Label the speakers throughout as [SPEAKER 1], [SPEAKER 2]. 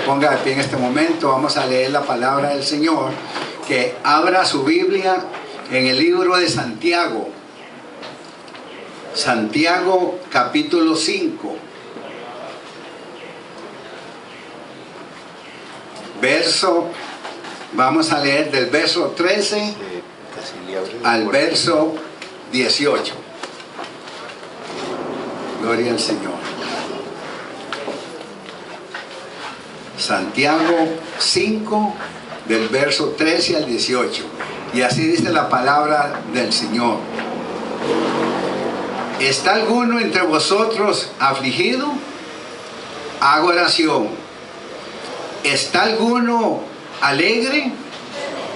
[SPEAKER 1] ponga de pie en este momento. Vamos a leer la palabra del Señor. Que abra su Biblia en el libro de Santiago. Santiago capítulo 5. Vamos a leer del verso 13 al verso 18. Gloria al Señor. Santiago 5, del verso 13 al 18. Y así dice la palabra del Señor. ¿Está alguno entre vosotros afligido? Haga oración. ¿Está alguno alegre?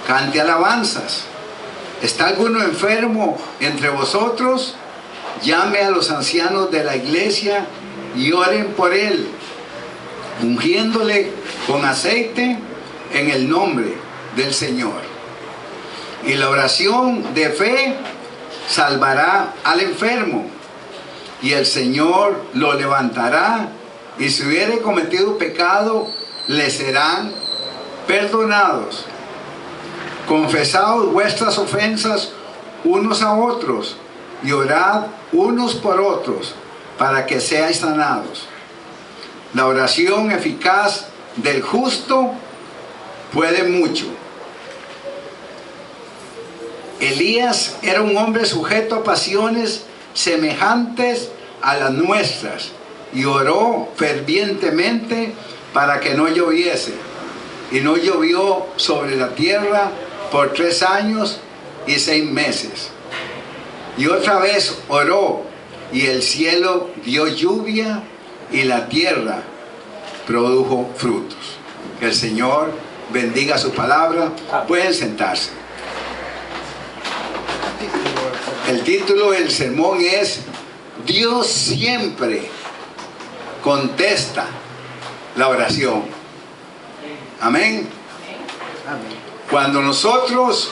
[SPEAKER 1] Cante alabanzas. ¿Está alguno enfermo entre vosotros? Llame a los ancianos de la iglesia y oren por él, ungiéndole con aceite en el nombre del Señor. Y la oración de fe salvará al enfermo, y el Señor lo levantará, y si hubiere cometido pecado, le serán perdonados. Confesaos vuestras ofensas unos a otros, y orad unos por otros, para que seáis sanados. La oración eficaz del justo puede mucho. Elías era un hombre sujeto a pasiones semejantes a las nuestras, y oró fervientemente para que no lloviese. Y no llovió sobre la tierra por 3 años y 6 meses. Y otra vez oró, y el cielo dio lluvia, y la tierra produjo frutos. Que el Señor bendiga su palabra. Pueden sentarse. El título del sermón es: Dios siempre contesta la oración. Amén. Cuando nosotros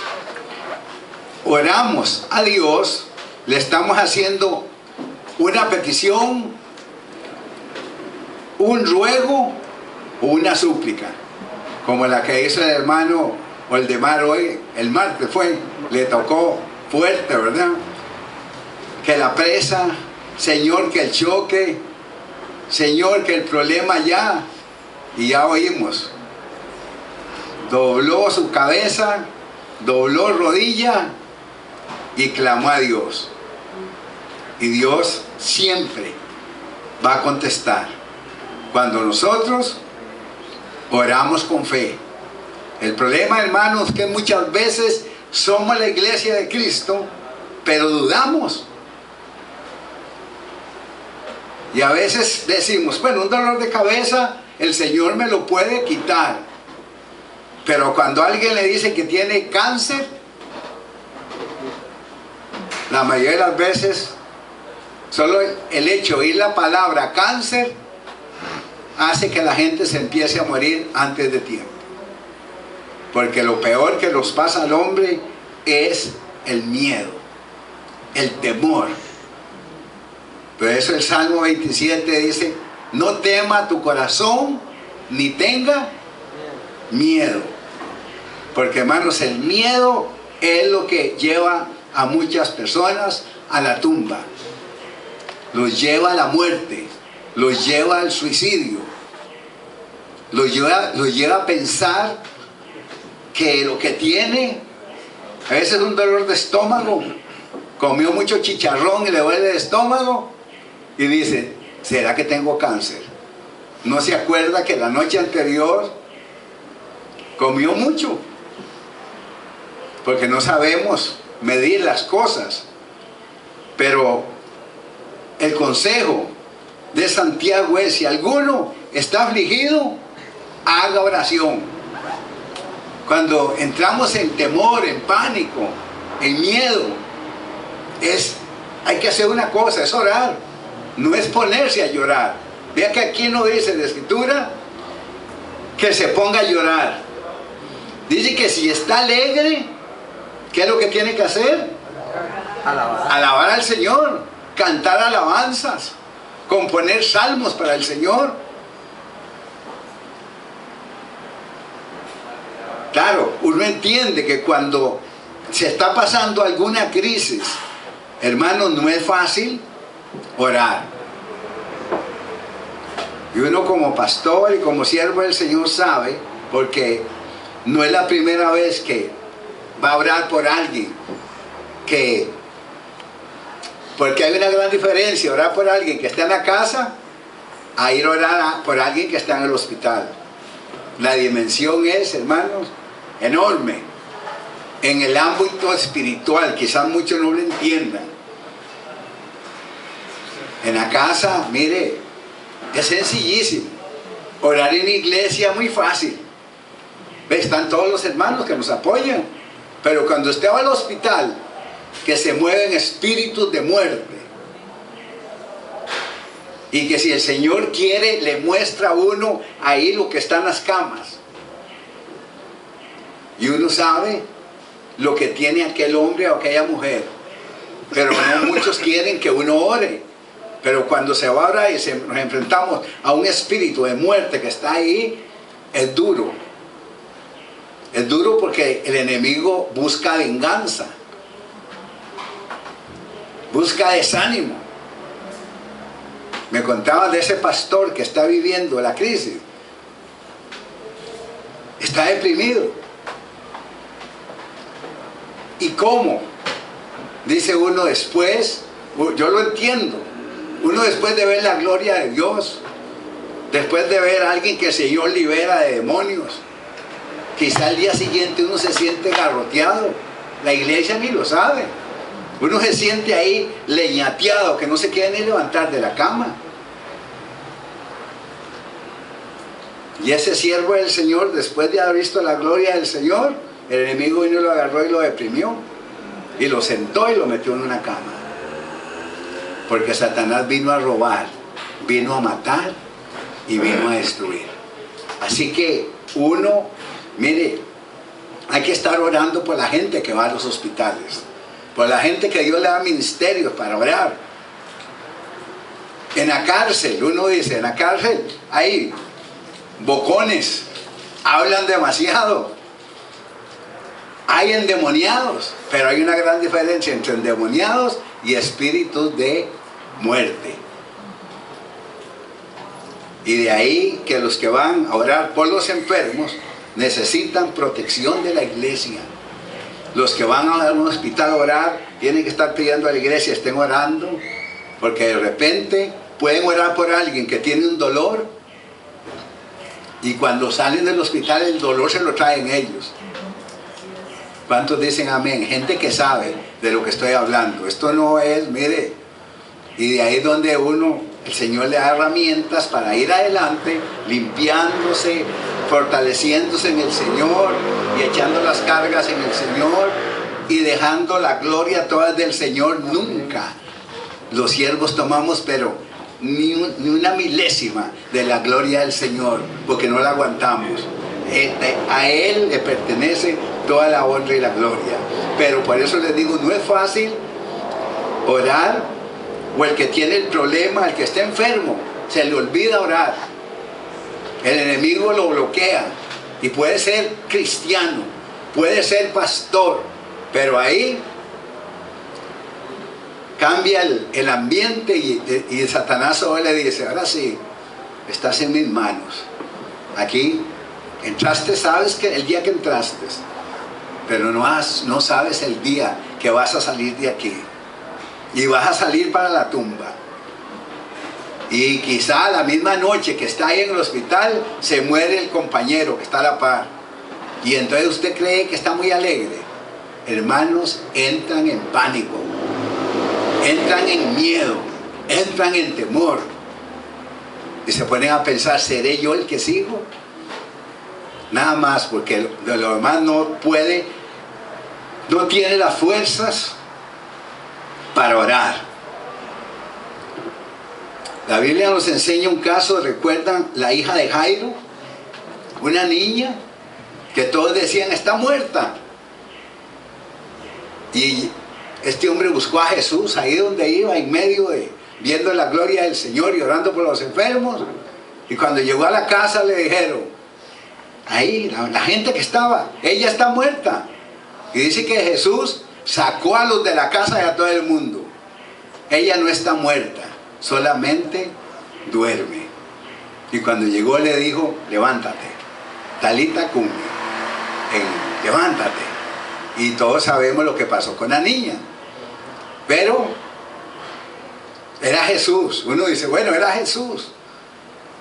[SPEAKER 1] oramos a Dios, le estamos haciendo una petición, un ruego o una súplica, como la que hizo el hermano Oldemar hoy, el martes fue, le tocó fuerte, ¿verdad? Que la presa, Señor, que el choque, Señor, que el problema ya, y ya oímos, dobló su cabeza, dobló rodilla y clamó a Dios. Y Dios siempre va a contestar cuando nosotros oramos con fe. El problema, hermanos, es que muchas veces somos la iglesia de Cristo, pero dudamos. Y a veces decimos, bueno, un dolor de cabeza el Señor me lo puede quitar. Pero cuando alguien le dice que tiene cáncer, la mayoría de las veces solo el hecho de oír la palabra cáncer hace que la gente se empiece a morir antes de tiempo. Porque lo peor que nos pasa al hombre es el miedo, el temor. Por eso el Salmo 27 dice: no tema tu corazón, ni tenga miedo. Porque, hermanos, el miedo es lo que lleva a muchas personas a la tumba. Los lleva a la muerte, los lleva al suicidio, los lleva a pensar que lo que tiene, a veces es un dolor de estómago, comió mucho chicharrón y le duele el estómago, y dice: ¿será que tengo cáncer? No se acuerda que la noche anterior comió mucho, porque no sabemos medir las cosas. Pero el consejo de Santiago es: si alguno está afligido, haga oración. Cuando entramos en temor, en pánico, en miedo, hay que hacer una cosa, es orar. No es ponerse a llorar. Vea que aquí no dice la Escritura que se ponga a llorar. Dice que si está alegre, ¿qué es lo que tiene que hacer? Alabar al Señor, cantar alabanzas, componer salmos para el Señor. Claro, uno entiende que cuando se está pasando alguna crisis, hermanos, no es fácil orar. Y uno como pastor y como siervo del Señor sabe, porque no es la primera vez que va a orar por alguien, porque hay una gran diferencia, orar por alguien que está en la casa, a ir a orar por alguien que está en el hospital. La dimensión es, hermanos, enorme. En el ámbito espiritual, quizás muchos no lo entiendan. En la casa, mire, es sencillísimo. Orar en la iglesia es muy fácil. ¿Ve? Están todos los hermanos que nos apoyan. Pero cuando usted va al hospital, que se mueven espíritus de muerte, y que si el Señor quiere, le muestra a uno ahí lo que está en las camas. Y uno sabe lo que tiene aquel hombre o aquella mujer. Pero no muchos quieren que uno ore. Pero cuando se va a orar y nos enfrentamos a un espíritu de muerte que está ahí, es duro. Es duro porque el enemigo busca venganza. Busca desánimo. Me contaban de ese pastor que está viviendo la crisis. Está deprimido. ¿Y cómo? Dice uno después, yo lo entiendo, uno después de ver la gloria de Dios, después de ver a alguien que el Señor libera de demonios, quizá al día siguiente uno se siente garroteado, la iglesia ni lo sabe, uno se siente ahí leñateado, que no se quiere ni levantar de la cama. Y ese siervo del Señor, después de haber visto la gloria del Señor, el enemigo vino y lo agarró y lo deprimió, y lo sentó y lo metió en una cama. Porque Satanás vino a robar, vino a matar y vino a destruir. Así que uno, mire, hay que estar orando por la gente que va a los hospitales, por la gente que Dios le da ministerios para orar. En la cárcel, uno dice, en la cárcel hay bocones, hablan demasiado, hay endemoniados, pero hay una gran diferencia entre endemoniados y espíritus de muerte. Y de ahí que los que van a orar por los enfermos necesitan protección de la iglesia. Los que van a un hospital a orar tienen que estar pidiendo a la iglesia, estén orando, porque de repente pueden orar por alguien que tiene un dolor y cuando salen del hospital el dolor se lo traen ellos. ¿Cuántos dicen amén? Gente que sabe de lo que estoy hablando. Esto no es, mire, y de ahí es donde uno, el Señor le da herramientas para ir adelante, limpiándose, fortaleciéndose en el Señor y echando las cargas en el Señor y dejando la gloria toda del Señor. Nunca los siervos tomamos, pero ni una milésima de la gloria del Señor, porque no la aguantamos. A Él le pertenece toda la honra y la gloria. Pero por eso les digo, no es fácil orar, o el que tiene el problema, el que está enfermo, se le olvida orar. El enemigo lo bloquea, y puede ser cristiano, puede ser pastor, pero ahí cambia el ambiente y Satanás hoy le dice, ahora sí, estás en mis manos. Aquí entraste, sabes que el día que entraste, pero no sabes el día que vas a salir de aquí. Y vas a salir para la tumba. Y quizá la misma noche que está ahí en el hospital, se muere el compañero que está a la par. Y entonces usted cree que está muy alegre. Hermanos, entran en pánico, entran en miedo, entran en temor. Y se ponen a pensar, ¿seré yo el que sigo? Nada más, porque de lo demás no puede, no tiene las fuerzas para orar. La Biblia nos enseña un caso, ¿recuerdan? La hija de Jairo, una niña que todos decían está muerta, y este hombre buscó a Jesús ahí donde iba, en medio de, viendo la gloria del Señor y orando por los enfermos, y cuando llegó a la casa le dijeron, ahí, la gente que estaba, ella está muerta. Y dice que Jesús sacó a los de la casa y a todo el mundo. Ella no está muerta, solamente duerme. Y cuando llegó le dijo, levántate, talita cumi, levántate. Y todos sabemos lo que pasó con la niña. Pero era Jesús. Uno dice, bueno, era Jesús.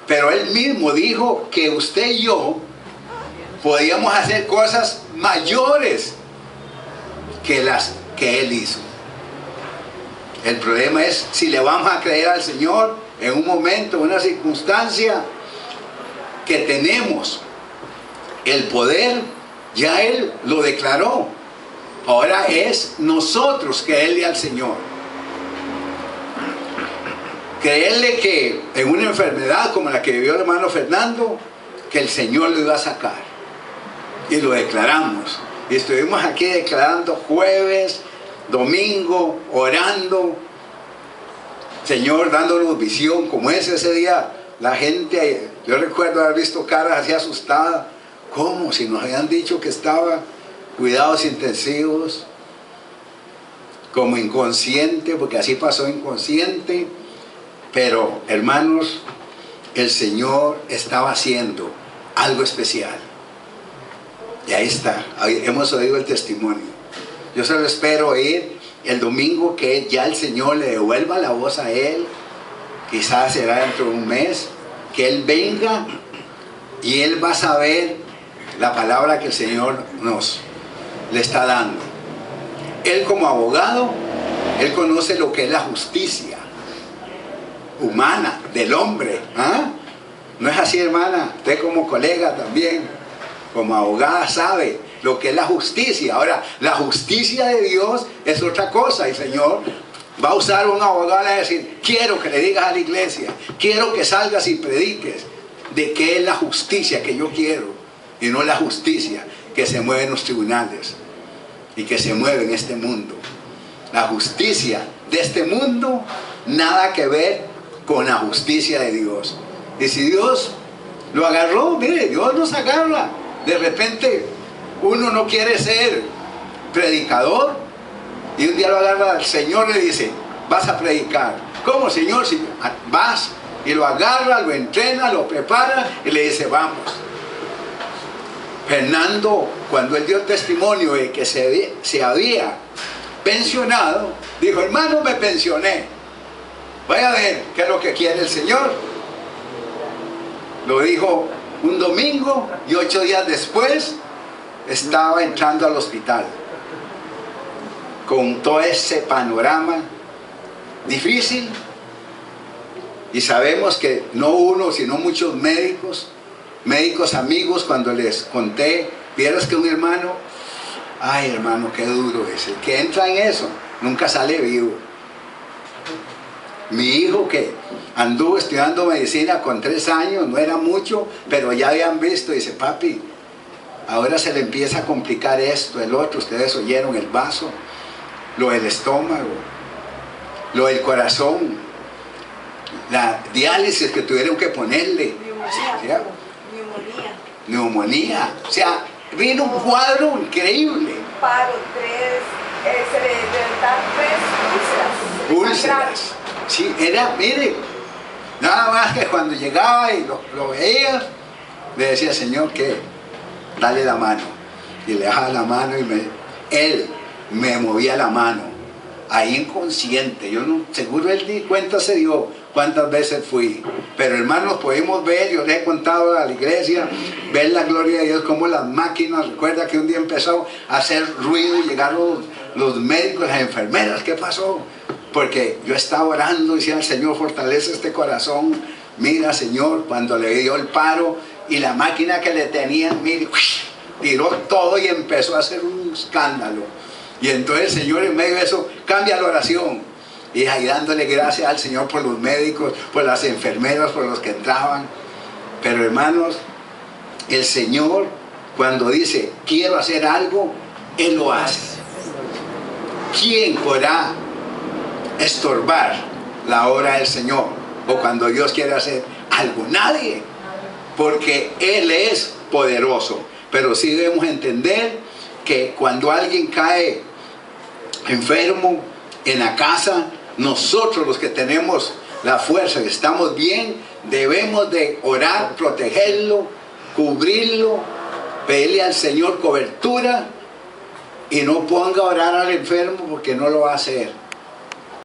[SPEAKER 1] Pero él mismo dijo que usted y yo podíamos hacer cosas mayores que las que él hizo. El problema es si le vamos a creer al Señor en un momento, en una circunstancia que tenemos el poder, ya Él lo declaró. Ahora es nosotros creerle al Señor. Creerle que en una enfermedad como la que vivió el hermano Fernando, que el Señor lo iba a sacar. Y lo declaramos. Y estuvimos aquí declarando jueves, domingo, orando. Señor, dándonos visión, como es ese día. La gente, yo recuerdo haber visto caras así asustadas. ¿Cómo? Si nos habían dicho que estaba cuidados intensivos, como inconsciente, porque así pasó inconsciente. Pero, hermanos, el Señor estaba haciendo algo especial. Y ahí está, ahí hemos oído el testimonio. Yo solo espero oír el domingo que ya el Señor le devuelva la voz a él. Quizás será dentro de un mes, que él venga y él va a saber la palabra que el Señor le está dando. Él como abogado, él conoce lo que es la justicia humana del hombre. ¿Ah? ¿No es así, hermana? Usted como colega también, como abogada, sabe lo que es la justicia. Ahora, la justicia de Dios es otra cosa. Y el Señor va a usar un abogado y decir, quiero que le digas a la iglesia, quiero que salgas y prediques de qué es la justicia que yo quiero, y no la justicia que se mueve en los tribunales y que se mueve en este mundo. La justicia de este mundo, nada que ver con la justicia de Dios. Y si Dios lo agarró, mire, Dios nos agarra. De repente uno no quiere ser predicador y un día lo agarra el Señor y le dice, vas a predicar. ¿Cómo, Señor? Si vas, y lo agarra, lo entrena, lo prepara y le dice, vamos. Fernando, cuando él dio testimonio de que se había pensionado, dijo, hermano, me pensioné, vaya a ver qué es lo que quiere el Señor. Lo dijo un domingo y 8 días después estaba entrando al hospital con todo ese panorama difícil. Y sabemos que no uno, sino muchos médicos amigos, cuando les conté, vieras que un hermano, ay hermano, qué duro es, el que entra en eso nunca sale vivo. Mi hijo, que anduvo estudiando medicina con 3 años, no era mucho, pero ya habían visto, dice, papi, ahora se le empieza a complicar esto, el otro, ustedes oyeron el vaso, lo del estómago, lo del corazón, la diálisis que tuvieron que ponerle, neumonía, o sea, vino un cuadro increíble.
[SPEAKER 2] Paro, 3, se le dan 3 úlceras.
[SPEAKER 1] Sí, era, mire, nada más que cuando llegaba y lo veía, le decía, Señor, ¿qué? Dale la mano. Y le dejaba la mano y él me movía la mano, ahí inconsciente. Yo no, seguro él ni cuenta se dio cuántas veces fui. Pero hermanos, podemos ver, yo les he contado a la iglesia, ver la gloria de Dios, como las máquinas, recuerda que un día empezó a hacer ruido y llegaron los médicos, las enfermeras, ¿qué pasó? Porque yo estaba orando y decía al Señor, fortalece este corazón. Mira, Señor, cuando le dio el paro y la máquina que le tenían, mire, tiró todo y empezó a hacer un escándalo. Y entonces el Señor, en medio de eso, cambia la oración. Y ahí dándole gracias al Señor por los médicos, por las enfermeras, por los que entraban. Pero hermanos, el Señor, cuando dice, quiero hacer algo, Él lo hace. ¿Quién podrá estorbar la obra del Señor? O cuando Dios quiere hacer algo, nadie. Porque Él es poderoso. Pero sí debemos entender que cuando alguien cae enfermo en la casa, nosotros los que tenemos la fuerza, que estamos bien, debemos de orar, protegerlo, cubrirlo, pedirle al Señor cobertura, y no ponga a orar al enfermo porque no lo va a hacer.